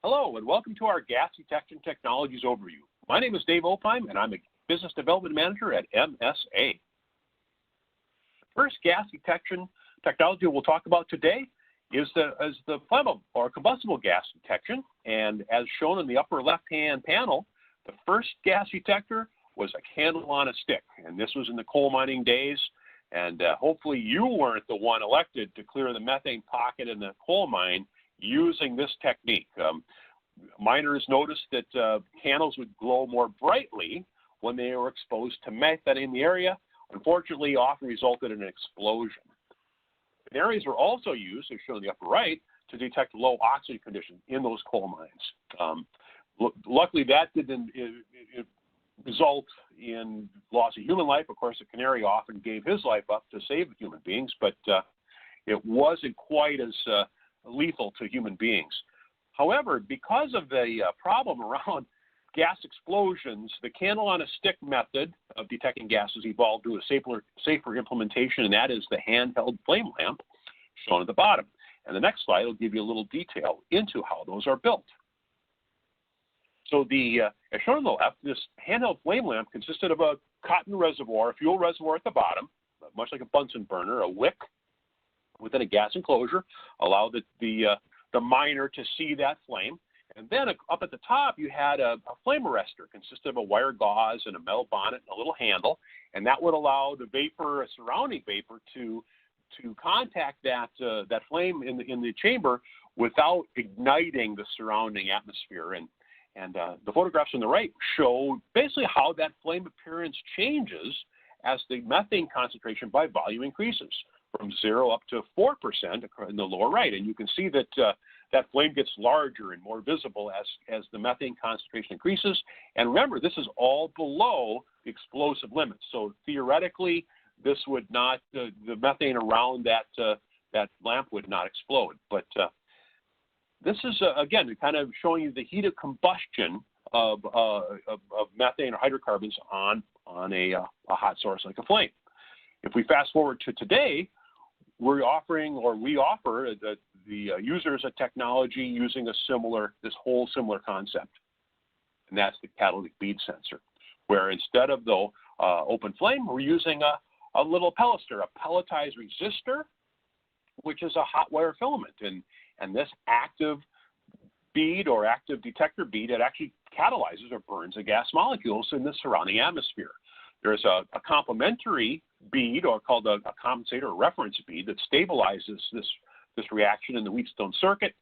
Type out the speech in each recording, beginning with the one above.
Hello, and welcome to our Gas Detection Technologies overview. My name is Dave Opheim, and I'm a Business Development Manager at MSA. The first gas detection technology we'll talk about today is the flammable or combustible gas detection. And as shown in the upper left-hand panel, the first gas detector was a candle on a stick. And this was in the coal mining days. And hopefully you weren't the one elected to clear the methane pocket in the coal mine using this technique. Miners noticed that candles would glow more brightly when they were exposed to methane in the area. Unfortunately, often resulted in an explosion. Canaries were also used, as shown in the upper right, to detect low oxygen conditions in those coal mines. Luckily, that didn't result in loss of human life. Of course, the canary often gave his life up to save human beings, but it wasn't quite as lethal to human beings. However, because of the problem around gas explosions, the candle on a stick method of detecting gases evolved to a safer implementation, and that is the handheld flame lamp shown at the bottom. And the next slide will give you a little detail into how those are built. So as shown on the left, this handheld flame lamp consisted of a cotton reservoir, a fuel reservoir at the bottom, much like a Bunsen burner, a wick within a gas enclosure, allowed the miner to see that flame. And then up at the top, you had a flame arrestor, consisted of a wire gauze and a metal bonnet and a little handle, and that would allow the vapor, a surrounding vapor, to contact that flame in the chamber without igniting the surrounding atmosphere. And the photographs on the right show basically how that flame appearance changes as the methane concentration by volume increases from 0 up to 4% in the lower right. And you can see that that flame gets larger and more visible as the methane concentration increases. And remember, this is all below the explosive limits. So theoretically, this would not, the methane around that lamp would not explode. But this is, again, kind of showing you the heat of combustion of methane or hydrocarbons on a hot source like a flame. If we fast forward to today, we offer the users a technology using this whole similar concept, and that's the catalytic bead sensor, where instead of the open flame, we're using a little pellister, a pelletized resistor, which is a hot wire filament, and this active bead or active detector bead, it actually catalyzes or burns the gas molecules in the surrounding atmosphere. There's a complementary bead, or called a compensator or reference bead, that stabilizes this reaction in the Wheatstone circuit.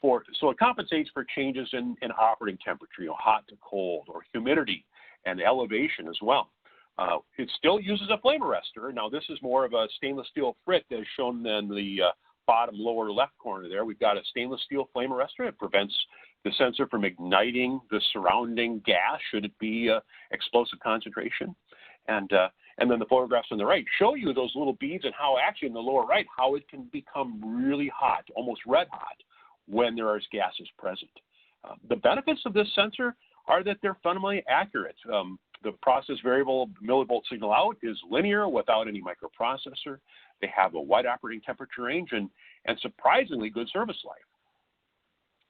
So it compensates for changes in operating temperature, hot to cold, or humidity and elevation as well. It still uses a flame arrestor. Now, this is more of a stainless steel frit, as shown in the bottom lower left corner there. We've got a stainless steel flame arrestor. It prevents the sensor from igniting the surrounding gas should it be explosive concentration. And then the photographs on the right show you those little beads and how actually in the lower right, how it can become really hot, almost red hot, when there are gases present. The benefits of this sensor are that they're fundamentally accurate. The process variable millivolt signal out is linear without any microprocessor. They have a wide operating temperature range and surprisingly good service life.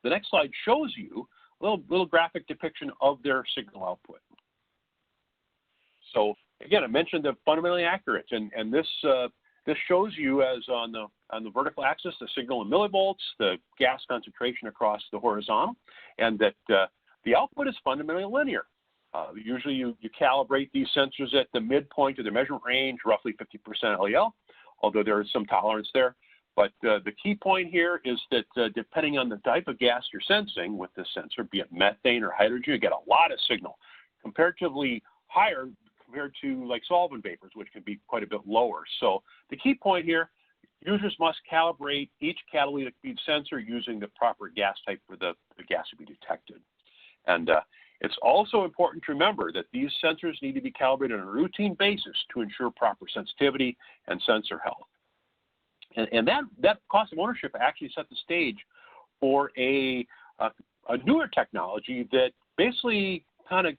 The next slide shows you a little graphic depiction of their signal output. So again, I mentioned they're fundamentally accurate, and this shows you as on the vertical axis the signal in millivolts, the gas concentration across the horizontal, and that the output is fundamentally linear. Usually you calibrate these sensors at the midpoint of the measurement range, roughly 50% LEL, although there is some tolerance there. But the key point here is that depending on the type of gas you're sensing with this sensor, be it methane or hydrogen, you get a lot of signal, comparatively higher compared to like solvent vapors, which can be quite a bit lower. So the key point here, users must calibrate each catalytic bead sensor using the proper gas type for the gas to be detected. And it's also important to remember that these sensors need to be calibrated on a routine basis to ensure proper sensitivity and sensor health. And that cost of ownership actually set the stage for a newer technology that basically kind of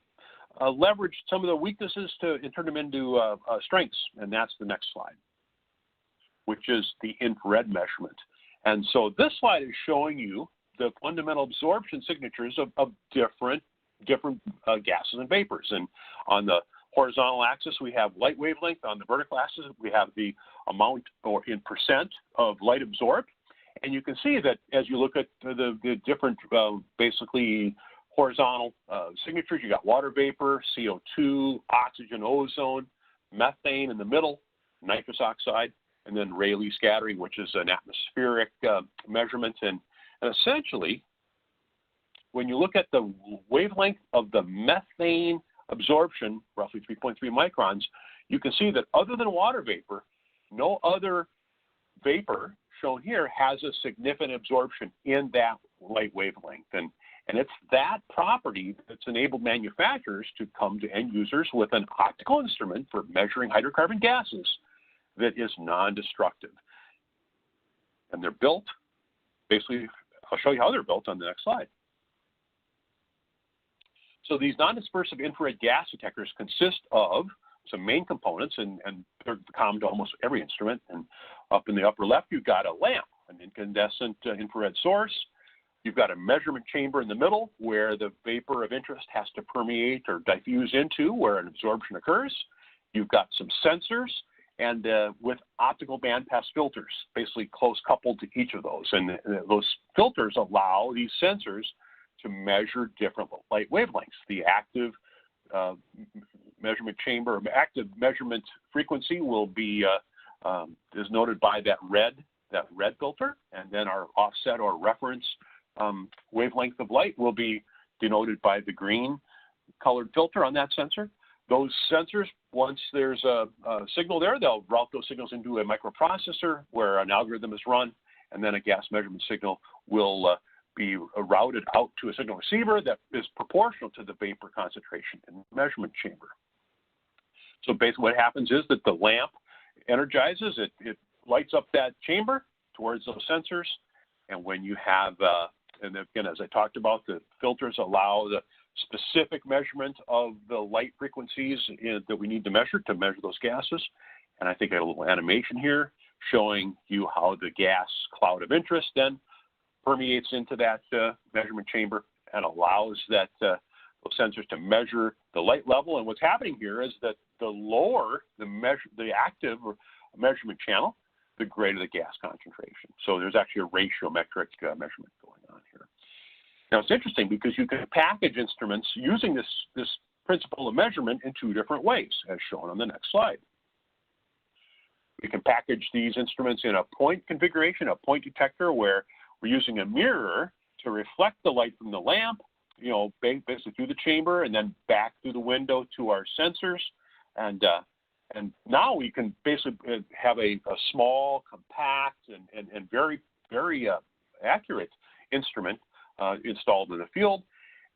leveraged some of the weaknesses and turned them into strengths. And that's the next slide, which is the infrared measurement. And so this slide is showing you the fundamental absorption signatures of different gases and vapors. And on the horizontal axis, we have light wavelength. On the vertical axis, we have the amount or in percent of light absorbed. And you can see that as you look at the different, basically, horizontal signatures, you got water vapor, CO2, oxygen, ozone, methane in the middle, nitrous oxide, and then Rayleigh scattering, which is an atmospheric measurement. And essentially, when you look at the wavelength of the methane absorption, roughly 3.3 microns, you can see that other than water vapor, no other vapor shown here has a significant absorption in that light wavelength. And it's that property that's enabled manufacturers to come to end users with an optical instrument for measuring hydrocarbon gases that is non-destructive. And they're built, basically, I'll show you how they're built on the next slide. So these non-dispersive infrared gas detectors consist of some main components, and they're common to almost every instrument. And up in the upper left, you've got a lamp, an incandescent infrared source. You've got a measurement chamber in the middle where the vapor of interest has to permeate or diffuse into where an absorption occurs. You've got some sensors and with optical bandpass filters, basically close coupled to each of those. And those filters allow these sensors to measure different light wavelengths. The active measurement chamber, active measurement frequency will be is noted by that red filter, and then our offset or reference wavelength of light will be denoted by the green colored filter on that sensor. Those sensors, once there's a signal there, they'll route those signals into a microprocessor where an algorithm is run, and then a gas measurement signal will be routed out to a signal receiver that is proportional to the vapor concentration in the measurement chamber. So basically what happens is that the lamp energizes, it lights up that chamber towards those sensors, and when you have, and again, as I talked about, the filters allow the specific measurement of the light frequencies that we need to measure those gases. And I think I have a little animation here showing you how the gas cloud of interest then permeates into that measurement chamber and allows that those sensors to measure the light level. And what's happening here is that the lower the active measurement channel, the greater the gas concentration. So there's actually a ratiometric measurement going on here. Now it's interesting because you can package instruments using this principle of measurement in two different ways, as shown on the next slide. We can package these instruments in a point configuration, a point detector, where we're using a mirror to reflect the light from the lamp, basically through the chamber and then back through the window to our sensors. And now we can basically have a small, compact, and very, very accurate instrument installed in the field.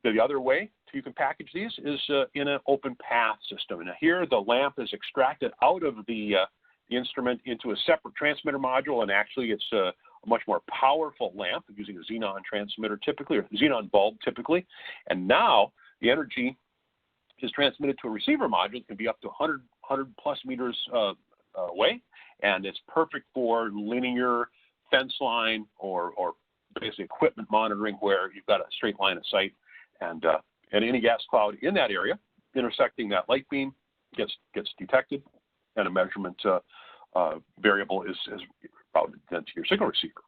The other way you can package these is in an open path system. And here the lamp is extracted out of the instrument into a separate transmitter module, and actually it's a much more powerful lamp using a xenon transmitter typically, or xenon bulb typically. And now the energy is transmitted to a receiver module that can be up to 100 plus meters away, and it's perfect for linear fence line or basically equipment monitoring where you've got a straight line of sight, and any gas cloud in that area intersecting that light beam gets detected, and a measurement variable is routed then to your signal receiver,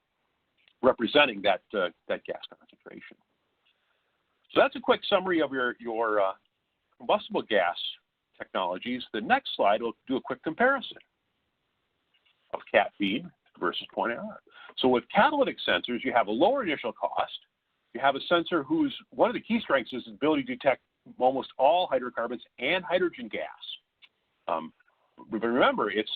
representing that gas concentration. So that's a quick summary of your combustible gas technologies. The next slide will do a quick comparison of cat feed versus point IR. So with catalytic sensors, you have a lower initial cost. You have a sensor whose one of the key strengths is the ability to detect almost all hydrocarbons and hydrogen gas. But remember, it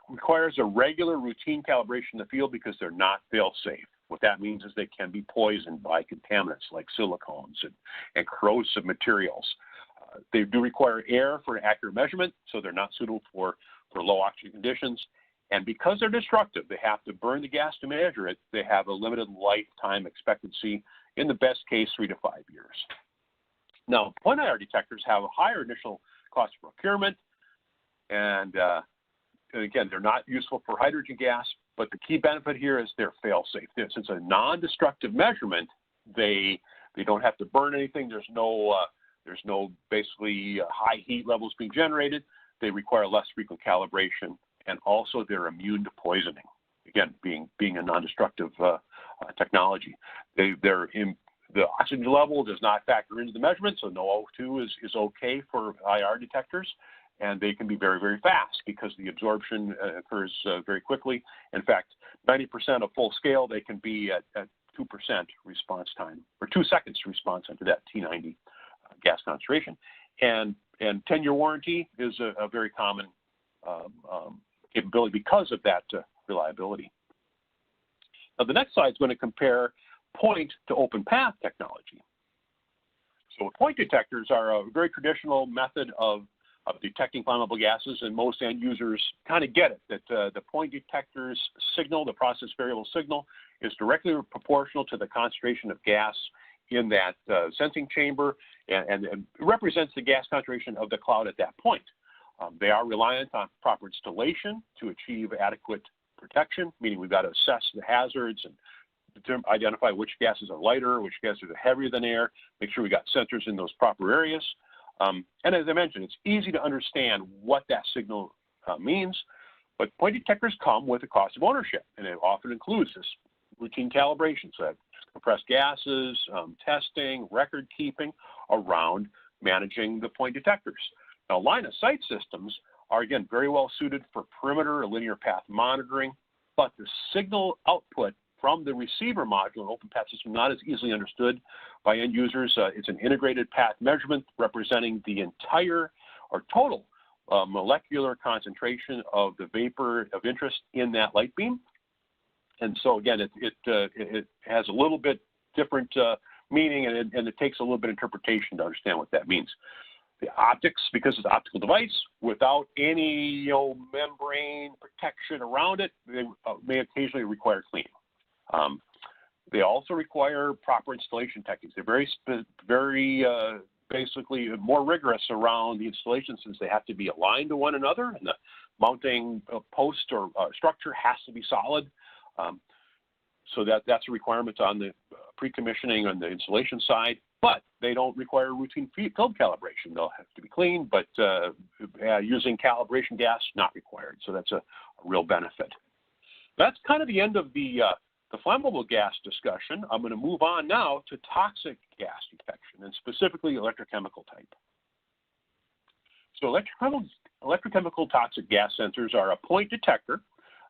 requires a regular routine calibration in the field because they're not fail-safe. What that means is they can be poisoned by contaminants like silicones and corrosive materials. They do require air for an accurate measurement, so they're not suitable for low oxygen conditions. And because they're destructive, they have to burn the gas to measure it. They have a limited lifetime expectancy, in the best case, 3 to 5 years. Now, point IR detectors have a higher initial cost of procurement, and again, they're not useful for hydrogen gas, but the key benefit here is they're fail-safe. Since it's a non-destructive measurement, they don't have to burn anything. There's no basically high heat levels being generated. They require less frequent calibration, and also they're immune to poisoning. Again, being a non-destructive technology, the oxygen level does not factor into the measurement, so no O2 is okay for IR detectors, and they can be very, very fast because the absorption occurs very quickly. In fact, 90% of full scale, they can be at 2% response time, or 2 seconds response time to that T90 gas concentration. And 10-year warranty is a very common capability because of that reliability. Now, the next slide is going to compare point to open path technology. So point detectors are a very traditional method of detecting flammable gases, and most end users kind of get it, that the point detector's signal, the process variable signal, is directly proportional to the concentration of gas in that sensing chamber and represents the gas concentration of the cloud at that point. They are reliant on proper installation to achieve adequate protection, meaning we've got to assess the hazards and identify which gases are lighter, which gases are heavier than air, make sure we got sensors in those proper areas. And as I mentioned, it's easy to understand what that signal means, but point detectors come with a cost of ownership, and it often includes this routine calibration, so compressed gases, testing, record keeping around managing the point detectors. Now, line of sight systems are, again, very well suited for perimeter or linear path monitoring, but the signal output from the receiver module in open path system not as easily understood by end users. It's an integrated path measurement representing the entire or total molecular concentration of the vapor of interest in that light beam. And so again, it has a little bit different meaning, and it takes a little bit of interpretation to understand what that means. The optics, because it's an optical device, without any membrane protection around it, they may occasionally require cleaning. They also require proper installation techniques. They're very basically more rigorous around the installation, since they have to be aligned to one another, and the mounting post or structure has to be solid. So that's a requirement on the pre-commissioning on the installation side, but they don't require routine field calibration. They'll have to be cleaned, but using calibration gas, not required. So that's a real benefit. That's kind of the end of the flammable gas discussion. I'm going to move on now to toxic gas detection, and specifically electrochemical type. So electrochemical toxic gas sensors are a point detector,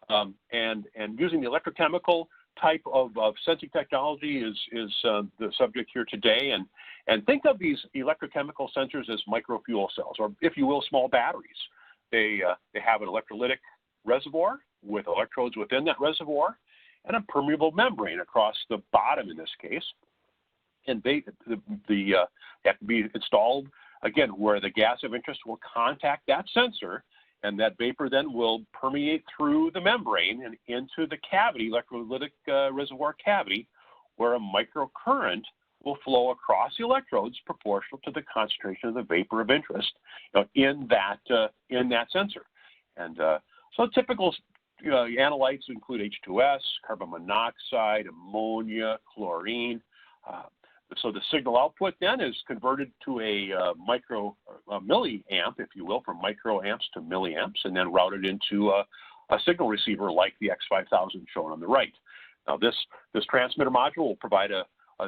and using the electrochemical type of sensing technology is the subject here today. And think of these electrochemical sensors as micro fuel cells, or if you will, small batteries. They have an electrolytic reservoir with electrodes within that reservoir, and a permeable membrane across the bottom in this case. And they have to be installed, again, where the gas of interest will contact that sensor, and that vapor then will permeate through the membrane and into the cavity, electrolytic reservoir cavity, where a microcurrent will flow across the electrodes proportional to the concentration of the vapor of interest in that sensor. And so typical analytes include H2S, carbon monoxide, ammonia, chlorine. So the signal output then is converted to a milliamp, if you will, from microamps to milliamps, and then routed into a signal receiver like the X5000 shown on the right. Now this transmitter module will provide a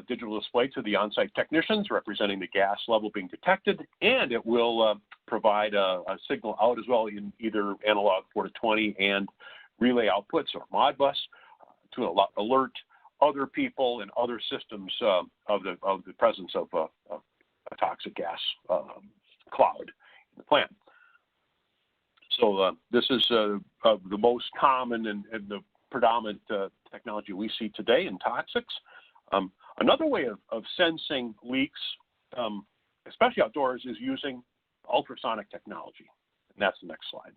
digital display to the on-site technicians representing the gas level being detected, and it will provide a signal out as well in either analog 4 to 20 and relay outputs or Modbus to alert other people and other systems of the presence of a toxic gas cloud in the plant. So this is the most common and the predominant technology we see today in toxics. Another way of sensing leaks, especially outdoors, is using ultrasonic technology, and that's the next slide.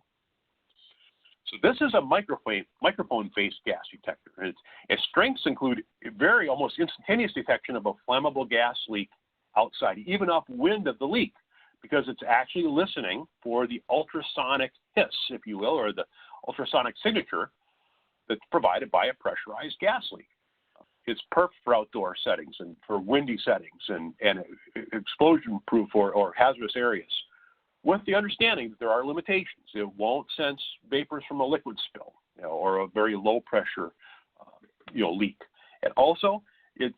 So this is a microphone-based gas detector. Its strengths include very almost instantaneous detection of a flammable gas leak outside, even upwind of the leak, because it's actually listening for the ultrasonic hiss, if you will, or the ultrasonic signature that's provided by a pressurized gas leak. It's perfect for outdoor settings and for windy settings and explosion-proof or hazardous areas, with the understanding that there are limitations. It won't sense vapors from a liquid spill, or a very low pressure, leak. And also, it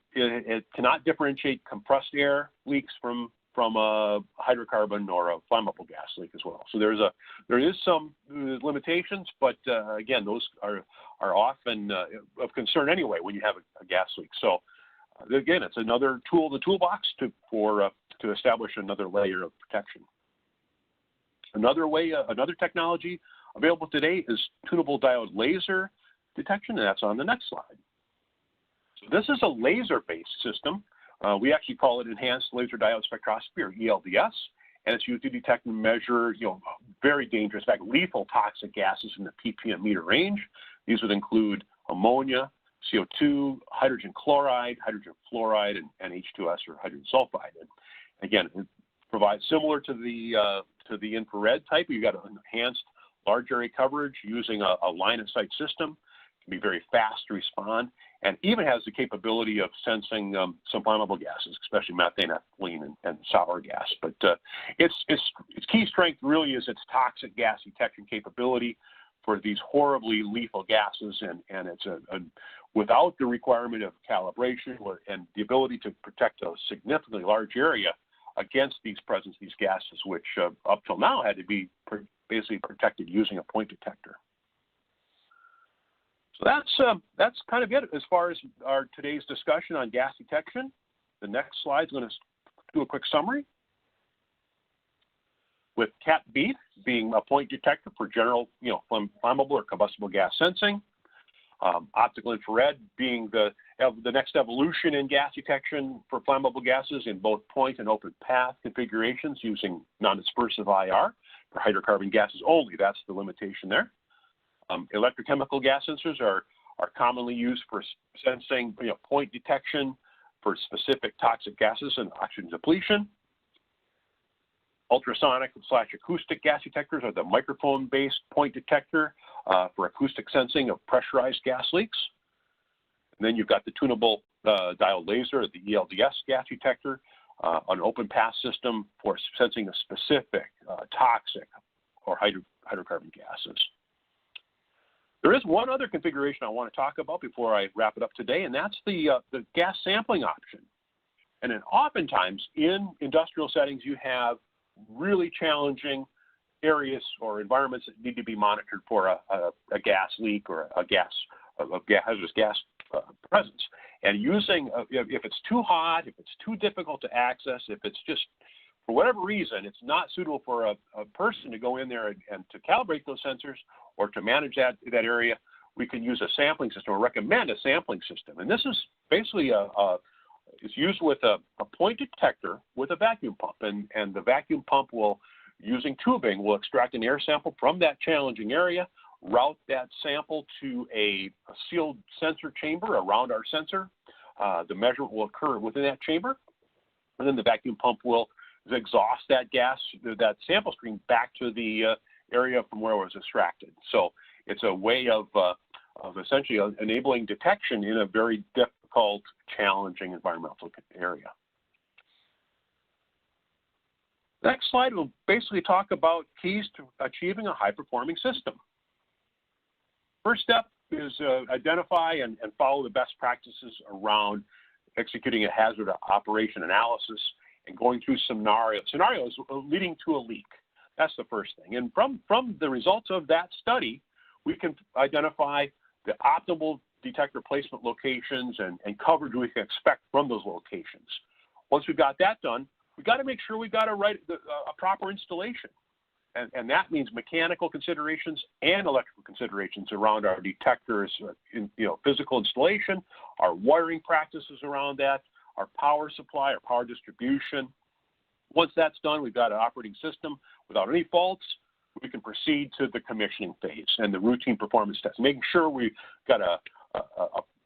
cannot differentiate compressed air leaks from a hydrocarbon or a flammable gas leak as well. So there is some limitations, but again, those are often of concern anyway when you have a gas leak. So again, it's another tool in the toolbox to establish another layer of protection. Another technology available today is tunable diode laser detection, and that's on the next slide. So this is a laser-based system. We actually call it Enhanced Laser Diode Spectroscopy, or ELDS, and it's used to detect and measure, very dangerous, in fact, lethal toxic gases in the ppm meter range. These would include ammonia, CO2, hydrogen chloride, hydrogen fluoride, and H2S or hydrogen sulfide. And again, it provides similar to the infrared type. You've got an enhanced large area coverage using a line of sight system. It can be very fast to respond, and even has the capability of sensing some flammable gases, especially methane, ethylene, and sour gas. But its key strength really is its toxic gas detection capability for these horribly lethal gases, and it's without the requirement of calibration and the ability to protect a significantly large area against these gases, which up till now had to be basically protected using a point detector. So that's kind of it as far as our today's discussion on gas detection. The next slide is going to do a quick summary. With Cat Bead being a point detector for general, flammable or combustible gas sensing. Optical infrared being the next evolution in gas detection for flammable gases in both point and open path configurations using non-dispersive IR for hydrocarbon gases only. That's the limitation there. Electrochemical gas sensors are commonly used for sensing, point detection for specific toxic gases and oxygen depletion. Ultrasonic / acoustic gas detectors are the microphone-based point detector for acoustic sensing of pressurized gas leaks. And then you've got the tunable diode laser, the ELDS gas detector, an open path system for sensing of specific toxic or hydrocarbon gases. There is one other configuration I want to talk about before I wrap it up today, and that's the gas sampling option. And then oftentimes in industrial settings, you have really challenging areas or environments that need to be monitored for a gas leak or a hazardous gas presence. And using, if it's too hot, if it's too difficult to access, if it's just, for whatever reason, it's not suitable for a person to go in there and to calibrate those sensors or to manage that area, we can use a sampling system or recommend a sampling system. And this is basically it's used with a point detector with a vacuum pump, and the vacuum pump will, using tubing, will extract an air sample from that challenging area, route that sample to a sealed sensor chamber around our sensor. The measurement will occur within that chamber, and then the vacuum pump will exhaust that gas, that sample stream back to the area from where it was extracted. So it's a way of essentially enabling detection in a very difficult, challenging environmental area. Next slide will basically talk about keys to achieving a high-performing system. First step is identify and follow the best practices around executing a hazard operation analysis and going through scenarios leading to a leak. That's the first thing. And from the results of that study, we can identify the optimal detector placement locations and coverage we can expect from those locations. Once we've got that done, we've got to make sure we've got a proper installation. And that means mechanical considerations and electrical considerations around our detectors, physical installation, our wiring practices around that, our power supply, our power distribution. Once that's done, we've got an operating system without any faults. We can proceed to the commissioning phase and the routine performance tests, making sure we've got a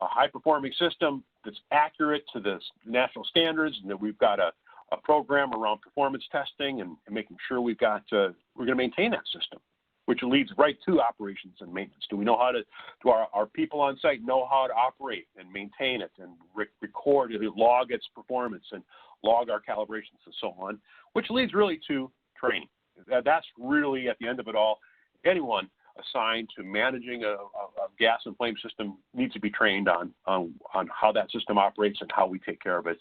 high-performing system that's accurate to the national standards, and that we've got a program around performance testing and making sure we've got, we're going to maintain that system. which leads right to operations and maintenance. Do we know how to, do our people on site know how to operate and maintain it and record it, log its performance and log our calibrations and so on, which leads really to training. That's really, at the end of it all, anyone assigned to managing a gas and flame system needs to be trained on how that system operates and how we take care of it,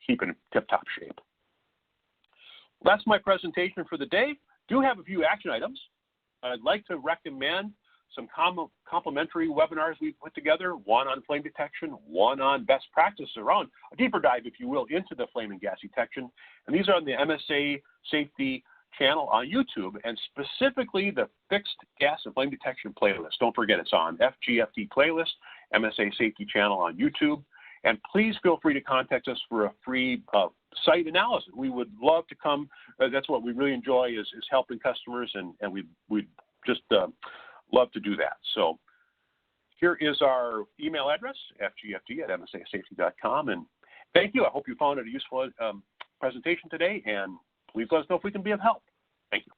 keep it in tip-top shape. That's my presentation for the day. Do have a few action items. I'd like to recommend some complementary webinars we've put together, one on flame detection, one on best practices around a deeper dive, if you will, into the flame and gas detection. And these are on the MSA Safety channel on YouTube, and specifically the Fixed Gas and Flame Detection playlist. Don't forget, it's on FGFD playlist, MSA Safety channel on YouTube. And please feel free to contact us for a free site analysis. We would love to come. That's what we really enjoy is helping customers, and we'd just love to do that. So here is our email address, fgfd@msasafety.com. And thank you. I hope you found it a useful presentation today, and please let us know if we can be of help. Thank you.